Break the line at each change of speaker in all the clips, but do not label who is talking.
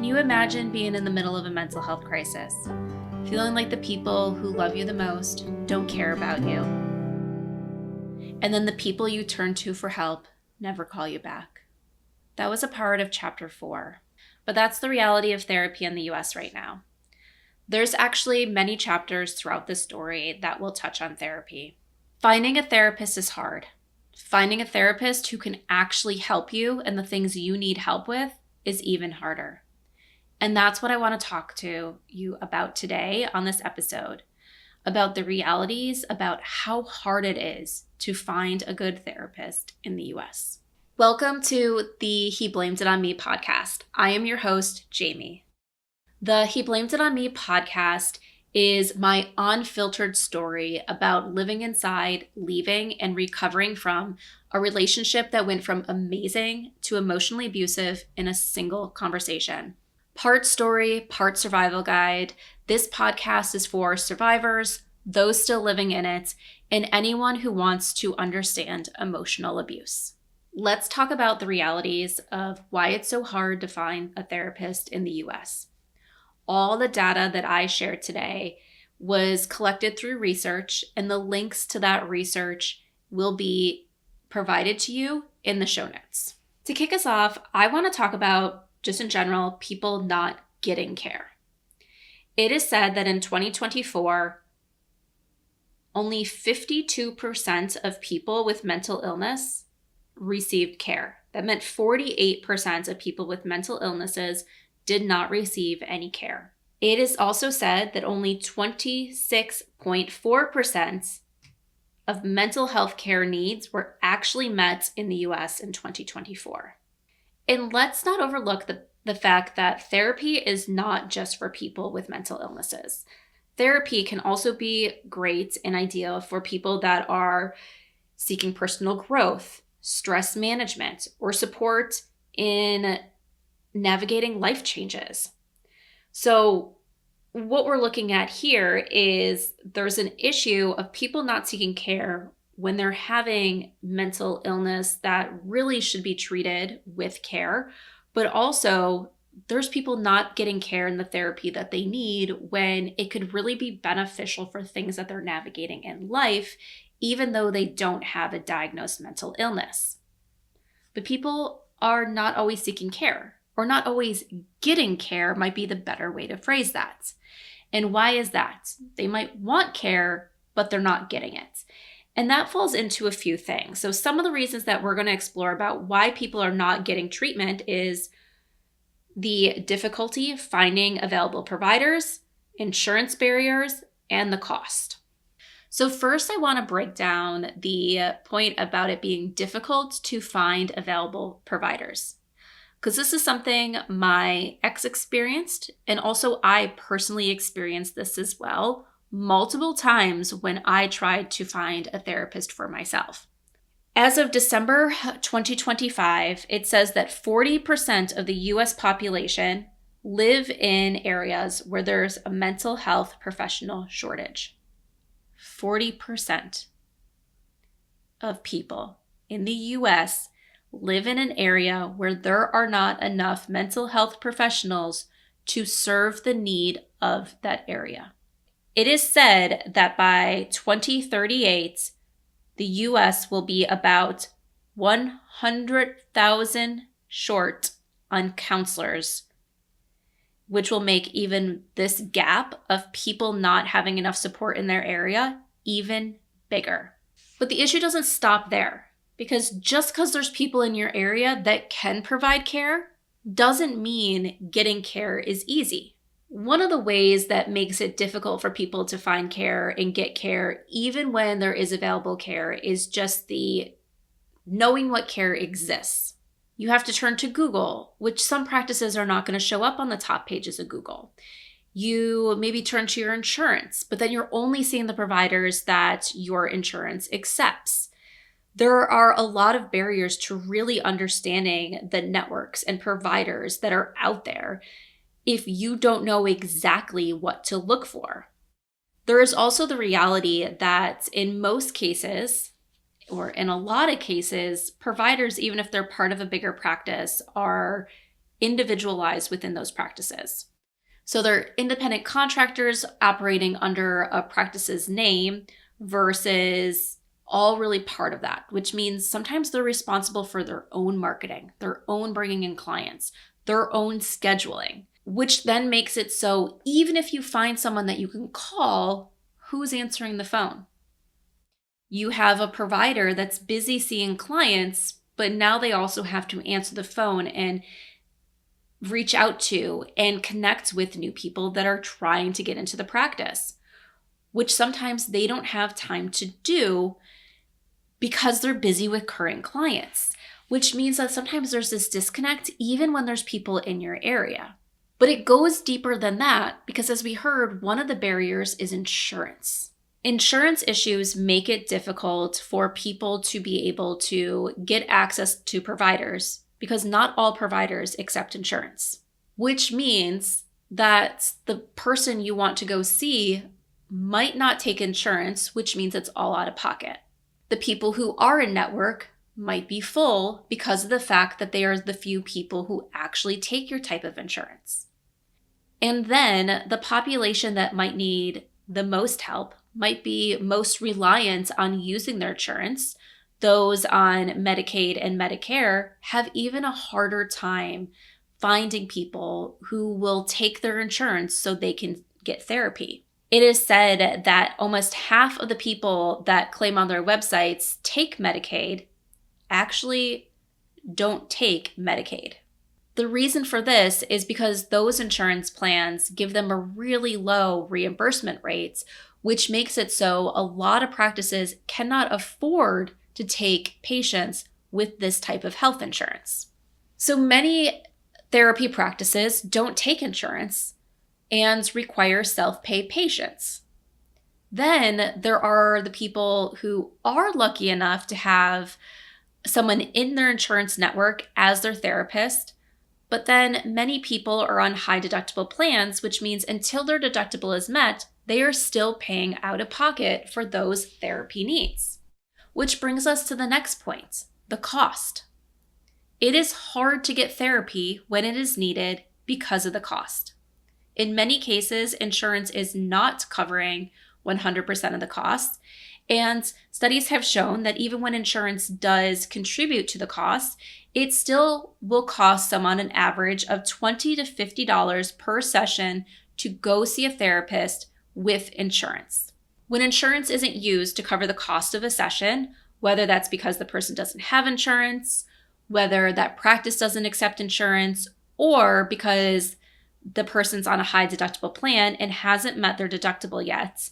Can you imagine being in the middle of a mental health crisis? Feeling like the people who love you the most don't care about you. And then the people you turn to for help never call you back. That was a part of chapter 4. But that's the reality of therapy in the US right now. There's actually many chapters throughout this story that will touch on therapy. Finding a therapist is hard. Finding a therapist who can actually help you and the things you need help with is even harder. And that's what I want to talk to you about today on this episode, about the realities about how hard it is to find a good therapist in the US. Welcome to the He Blamed It On Me podcast. I am your host, Jamie. The He Blamed It On Me podcast is my unfiltered story about living inside, leaving, and recovering from a relationship that went from amazing to emotionally abusive in a single conversation. Part story, part survival guide. This podcast is for survivors, those still living in it, and anyone who wants to understand emotional abuse. Let's talk about the realities of why it's so hard to find a therapist in the US. All the data that I shared today was collected through research, and the links to that research will be provided to you in the show notes. To kick us off, I want to talk about, just in general, people not getting care. It is said that in 2024, only 52% of people with mental illness received care. That meant 48% of people with mental illnesses did not receive any care. It is also said that only 26.4% of mental health care needs were actually met in the US in 2024. And let's not overlook the fact that therapy is not just for people with mental illnesses. Therapy can also be great and ideal for people that are seeking personal growth, stress management, or support in navigating life changes. So what we're looking at here is there's an issue of people not seeking care when they're having mental illness that really should be treated with care, but also there's people not getting care in the therapy that they need when it could really be beneficial for things that they're navigating in life, even though they don't have a diagnosed mental illness. But people are not always seeking care, or not always getting care might be the better way to phrase that. And why is that? They might want care, but they're not getting it. And that falls into a few things. So some of the reasons that we're going to explore about why people are not getting treatment is the difficulty finding available providers, insurance barriers, and the cost. So first, I want to break down the point about it being difficult to find available providers, because this is something my ex experienced, and also I personally experienced this as well multiple times when I tried to find a therapist for myself. As of December 2025, it says that 40% of the US population live in areas where there's a mental health professional shortage. 40% of people in the US live in an area where there are not enough mental health professionals to serve the need of that area. It is said that by 2038, the US will be about 100,000 short on counselors, which will make even this gap of people not having enough support in their area even bigger. But the issue doesn't stop there, because just because there's people in your area that can provide care doesn't mean getting care is easy. One of the ways that makes it difficult for people to find care and get care, even when there is available care, is just the knowing what care exists. You have to turn to Google, which some practices are not going to show up on the top pages of Google. You maybe turn to your insurance, but then you're only seeing the providers that your insurance accepts. There are a lot of barriers to really understanding the networks and providers that are out there if you don't know exactly what to look for. There is also the reality that in most cases, or in a lot of cases, providers, even if they're part of a bigger practice, are individualized within those practices. So they're independent contractors operating under a practice's name versus all really part of that, which means sometimes they're responsible for their own marketing, their own bringing in clients, their own scheduling, which then makes it so even if you find someone that you can call, who's answering the phone? You have a provider that's busy seeing clients, but now they also have to answer the phone and reach out to and connect with new people that are trying to get into the practice, which sometimes they don't have time to do because they're busy with current clients, which means that sometimes there's this disconnect even when there's people in your area. But it goes deeper than that because, as we heard, one of the barriers is insurance. Insurance issues make it difficult for people to be able to get access to providers because not all providers accept insurance, which means that the person you want to go see might not take insurance, which means it's all out of pocket. The people who are in network might be full because of the fact that they are the few people who actually take your type of insurance. And then the population that might need the most help might be most reliant on using their insurance. Those on Medicaid and Medicare have even a harder time finding people who will take their insurance so they can get therapy. It is said that almost half of the people that claim on their websites take Medicaid actually don't take Medicaid. The reason for this is because those insurance plans give them a really low reimbursement rates, which makes it so a lot of practices cannot afford to take patients with this type of health insurance. So many therapy practices don't take insurance and require self-pay patients. Then there are the people who are lucky enough to have someone in their insurance network as their therapist, but then many people are on high deductible plans, which means until their deductible is met, they are still paying out of pocket for those therapy needs. Which brings us to the next point, the cost. It is hard to get therapy when it is needed because of the cost. In many cases, insurance is not covering 100% of the cost, and studies have shown that even when insurance does contribute to the cost, it still will cost someone an average of $20 to $50 per session to go see a therapist with insurance. When insurance isn't used to cover the cost of a session, whether that's because the person doesn't have insurance, whether that practice doesn't accept insurance, or because the person's on a high deductible plan and hasn't met their deductible yet,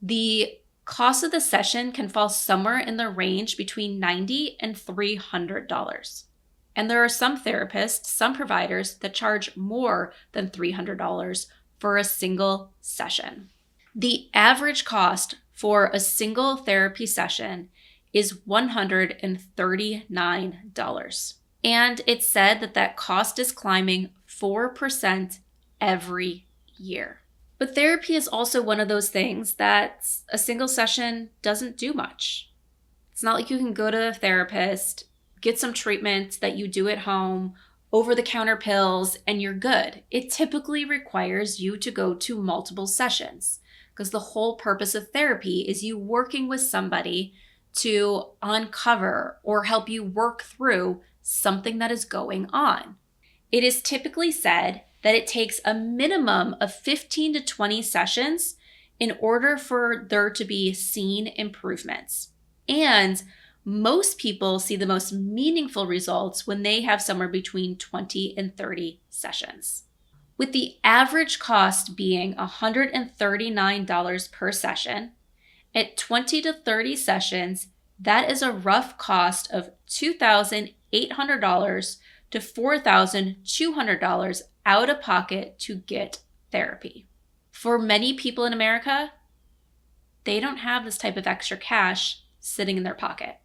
the cost of the session can fall somewhere in the range between $90 and $300. And there are some therapists, some providers that charge more than $300 for a single session. The average cost for a single therapy session is $139. And it's said that that cost is climbing 4% every year. But therapy is also one of those things that a single session doesn't do much. It's not like you can go to a therapist, get some treatment that you do at home, over-the-counter pills, and you're good. It typically requires you to go to multiple sessions because the whole purpose of therapy is you working with somebody to uncover or help you work through something that is going on. It is typically said that it takes a minimum of 15 to 20 sessions in order for there to be seen improvements. And most people see the most meaningful results when they have somewhere between 20 and 30 sessions. With the average cost being $139 per session, at 20 to 30 sessions, that is a rough cost of $2,800 to $4,200 out of pocket to get therapy. For many people in America, they don't have this type of extra cash sitting in their pocket.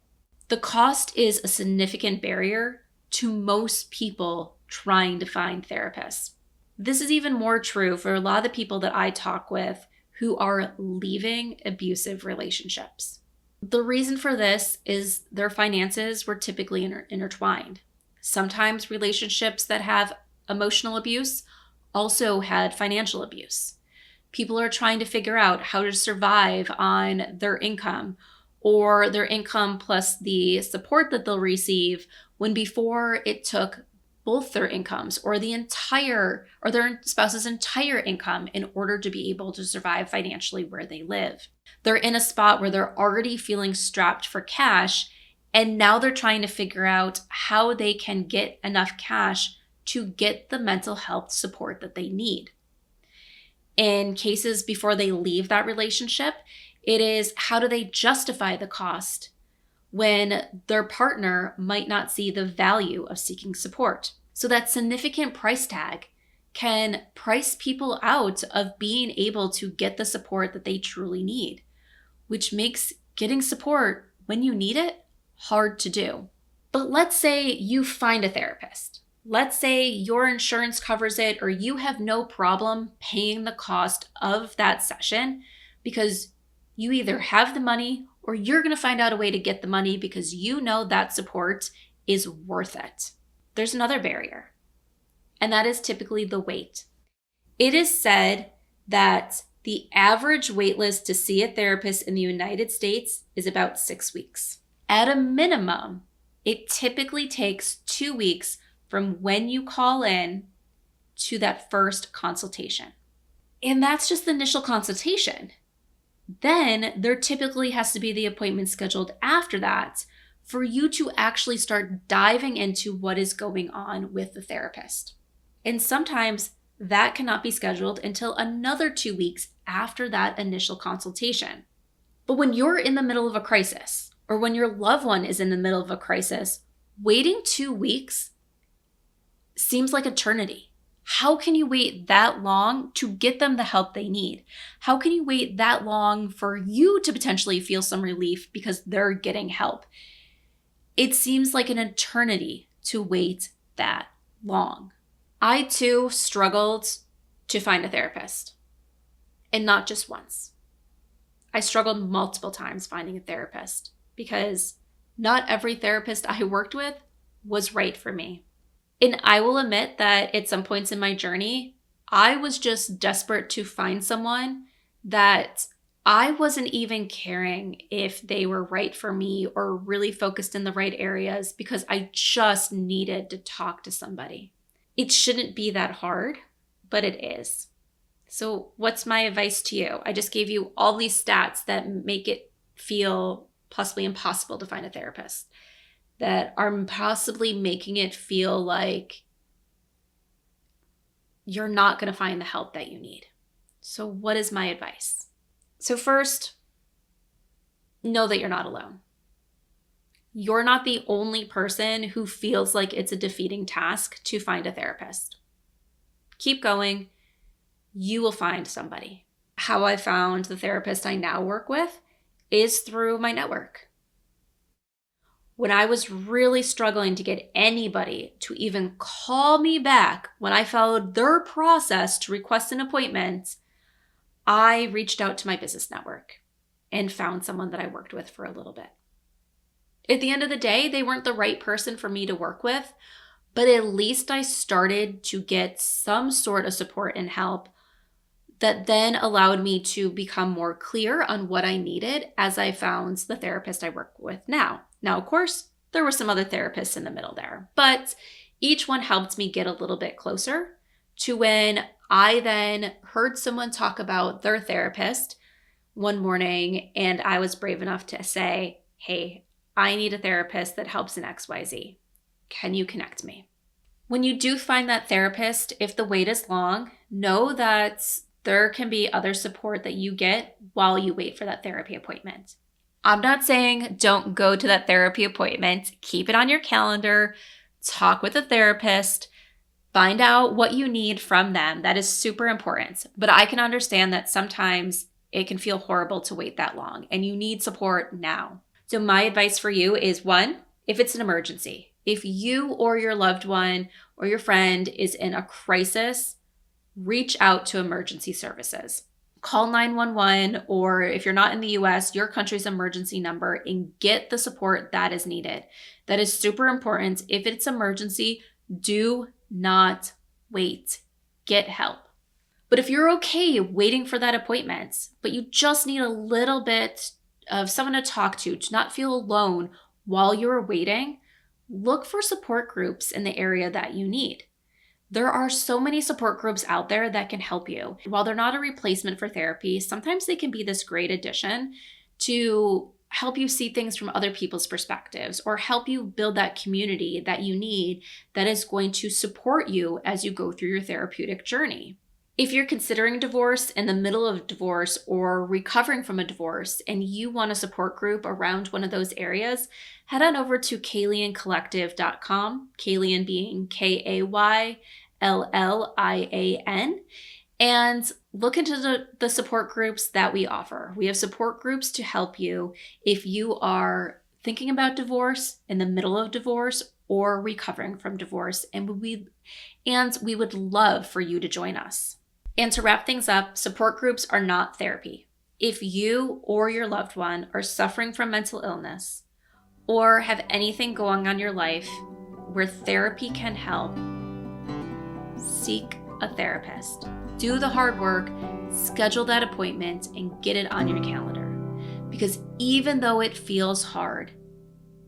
The cost is a significant barrier to most people trying to find therapists. This is even more true for a lot of the people that I talk with who are leaving abusive relationships. The reason for this is their finances were typically intertwined. Sometimes relationships that have emotional abuse also had financial abuse. People are trying to figure out how to survive on their income or their income plus the support that they'll receive, when before it took both their incomes or their spouse's entire income in order to be able to survive financially where they live. They're in a spot where they're already feeling strapped for cash, and now they're trying to figure out how they can get enough cash to get the mental health support that they need. In cases before they leave that relationship, it is how do they justify the cost when their partner might not see the value of seeking support. So that significant price tag can price people out of being able to get the support that they truly need, which makes getting support when you need it hard to do. But let's say you find a therapist. Let's say your insurance covers it, or you have no problem paying the cost of that session because you either have the money or you're going to find out a way to get the money because you know that support is worth it. There's another barrier, and that is typically the wait. It is said that the average wait list to see a therapist in the United States is about 6 weeks. At a minimum, it typically takes 2 weeks from when you call in to that first consultation. And that's just the initial consultation. Then there typically has to be the appointment scheduled after that for you to actually start diving into what is going on with the therapist. And sometimes that cannot be scheduled until another 2 weeks after that initial consultation. But when you're in the middle of a crisis, or when your loved one is in the middle of a crisis, waiting 2 weeks seems like eternity. How can you wait that long to get them the help they need? How can you wait that long for you to potentially feel some relief because they're getting help? It seems like an eternity to wait that long. I too struggled to find a therapist, and not just once. I struggled multiple times finding a therapist because not every therapist I worked with was right for me. And I will admit that at some points in my journey, I was just desperate to find someone that I wasn't even caring if they were right for me or really focused in the right areas, because I just needed to talk to somebody. It shouldn't be that hard, but it is. So what's my advice to you? I just gave you all these stats that make it feel possibly impossible to find a therapist, that are possibly making it feel like you're not going to find the help that you need. So what is my advice? So first, know that you're not alone. You're not the only person who feels like it's a defeating task to find a therapist. Keep going. You will find somebody. How I found the therapist I now work with is through my network. When I was really struggling to get anybody to even call me back when I followed their process to request an appointment, I reached out to my business network and found someone that I worked with for a little bit. At the end of the day, they weren't the right person for me to work with, but at least I started to get some sort of support and help that then allowed me to become more clear on what I needed as I found the therapist I work with now. Now, of course, there were some other therapists in the middle there, but each one helped me get a little bit closer to when I then heard someone talk about their therapist one morning, and I was brave enough to say, hey, I need a therapist that helps in XYZ. Can you connect me? When you do find that therapist, if the wait is long, know that there can be other support that you get while you wait for that therapy appointment. I'm not saying don't go to that therapy appointment. Keep it on your calendar. Talk with a therapist. Find out what you need from them. That is super important. But I can understand that sometimes it can feel horrible to wait that long and you need support now. So my advice for you is, one, if it's an emergency, if you or your loved one or your friend is in a crisis, reach out to emergency services. Call 911, or if you're not in the US, your country's emergency number, and get the support that is needed. That is super important. If it's emergency, do not wait, get help. But if you're okay waiting for that appointment, but you just need a little bit of someone to talk to not feel alone while you're waiting, look for support groups in the area that you need. There are so many support groups out there that can help you. While they're not a replacement for therapy, sometimes they can be this great addition to help you see things from other people's perspectives or help you build that community that you need that is going to support you as you go through your therapeutic journey. If you're considering divorce, in the middle of divorce, or recovering from a divorce, and you want a support group around one of those areas, head on over to KaylIanCollective.com, Kaylian being KAYLLIAN, and look into the support groups that we offer. We have support groups to help you if you are thinking about divorce, in the middle of divorce, or recovering from divorce, and we would love for you to join us. And to wrap things up, support groups are not therapy. If you or your loved one are suffering from mental illness or have anything going on in your life where therapy can help, seek a therapist. Do the hard work, schedule that appointment, and get it on your calendar. Because even though it feels hard,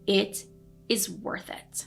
it is worth it.